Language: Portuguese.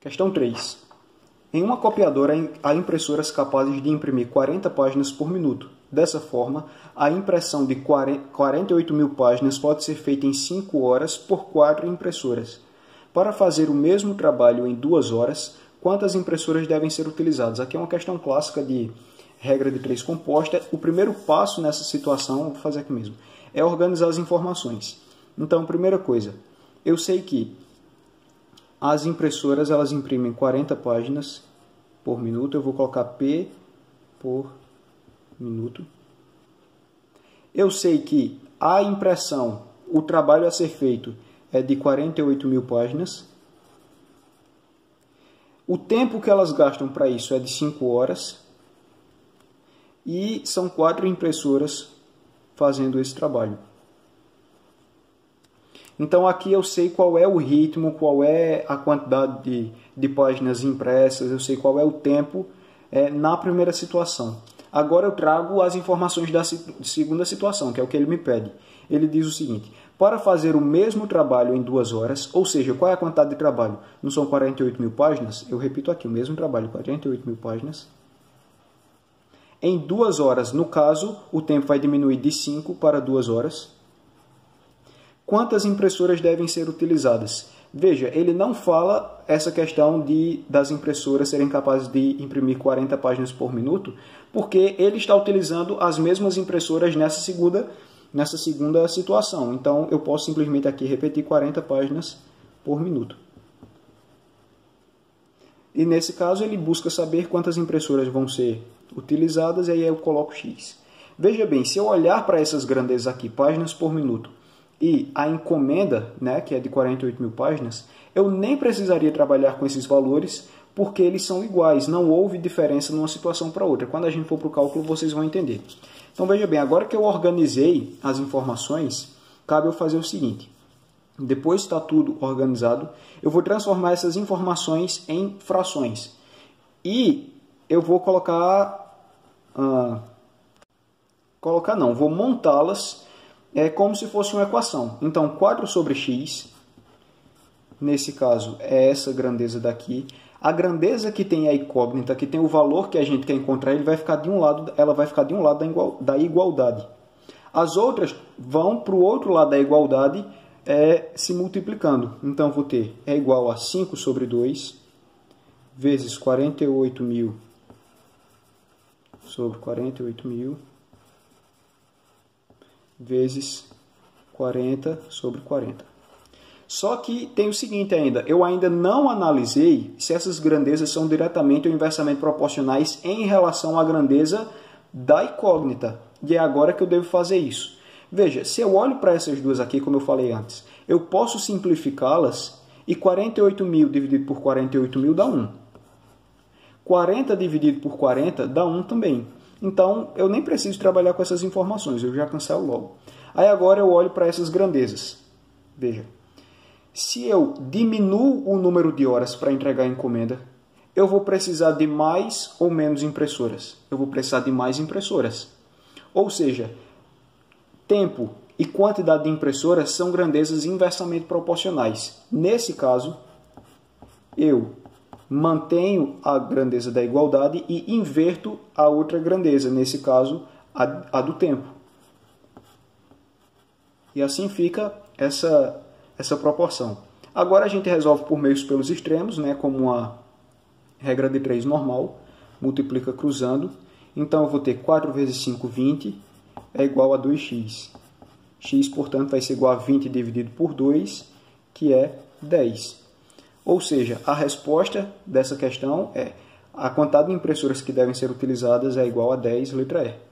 Questão 3. Em uma copiadora, há impressoras capazes de imprimir 40 páginas por minuto. Dessa forma, a impressão de 48.000 páginas pode ser feita em 5 horas por 4 impressoras. Para fazer o mesmo trabalho em 2 horas, quantas impressoras devem ser utilizadas? Aqui é uma questão clássica de regra de 3 composta. O primeiro passo nessa situação, vou fazer aqui mesmo, é organizar as informações. Então, primeira coisa, eu sei que as impressoras elas imprimem 40 páginas por minuto. Eu vou colocar P por minuto. Eu sei que a impressão, o trabalho a ser feito é de 48.000 páginas. O tempo que elas gastam para isso é de 5 horas. E são 4 impressoras fazendo esse trabalho. Então aqui eu sei qual é o ritmo, qual é a quantidade de páginas impressas, eu sei qual é o tempo na primeira situação. Agora eu trago as informações da segunda situação, que é o que ele me pede. Ele diz o seguinte: para fazer o mesmo trabalho em 2 horas, ou seja, qual é a quantidade de trabalho? Não são 48.000 páginas? Eu repito aqui, o mesmo trabalho, 48.000 páginas. Em 2 horas, no caso, o tempo vai diminuir de 5 para 2 horas. Quantas impressoras devem ser utilizadas? Veja, ele não fala essa questão das impressoras serem capazes de imprimir 40 páginas por minuto, porque ele está utilizando as mesmas impressoras nessa segunda situação. Então, eu posso simplesmente aqui repetir 40 páginas por minuto. E nesse caso, ele busca saber quantas impressoras vão ser utilizadas, e aí eu coloco X. Veja bem, se eu olhar para essas grandezas aqui, páginas por minuto, e a encomenda, né, que é de 48.000 páginas, eu nem precisaria trabalhar com esses valores, porque eles são iguais, não houve diferença numa situação para outra. Quando a gente for para o cálculo, vocês vão entender. Então, veja bem, agora que eu organizei as informações, cabe eu fazer o seguinte. Depois está tudo organizado, eu vou transformar essas informações em frações. E eu vou vou montá-las como se fosse uma equação. Então, 4 sobre x, nesse caso, é essa grandeza daqui. A grandeza que tem a incógnita, que tem o valor que a gente quer encontrar, ela vai ficar de um lado da igualdade. As outras vão para o outro lado da igualdade se multiplicando. Então, vou ter igual a 5 sobre 2 vezes 48.000 sobre 48.000 vezes 40 sobre 40. Só que tem o seguinte ainda, eu ainda não analisei se essas grandezas são diretamente ou inversamente proporcionais em relação à grandeza da incógnita. E é agora que eu devo fazer isso. Veja, se eu olho para essas duas aqui, como eu falei antes, eu posso simplificá-las e 48.000 dividido por 48.000 dá 1. 40 dividido por 40 dá 1 também. Então, eu nem preciso trabalhar com essas informações, eu já cancelo logo. Aí agora eu olho para essas grandezas. Veja, se eu diminuo o número de horas para entregar a encomenda, eu vou precisar de mais ou menos impressoras? Eu vou precisar de mais impressoras. Ou seja, tempo e quantidade de impressoras são grandezas inversamente proporcionais. Nesse caso, eu mantenho a grandeza da igualdade e inverto a outra grandeza, nesse caso, a do tempo. E assim fica essa proporção. Agora a gente resolve por meios pelos extremos, né, como uma regra de 3 normal, multiplica cruzando. Então eu vou ter 4 vezes 5, 20, é igual a 2x. X, portanto, vai ser igual a 20 dividido por 2, que é 10. Ou seja, a resposta dessa questão é a quantidade de impressoras que devem ser utilizadas é igual a 10, letra E.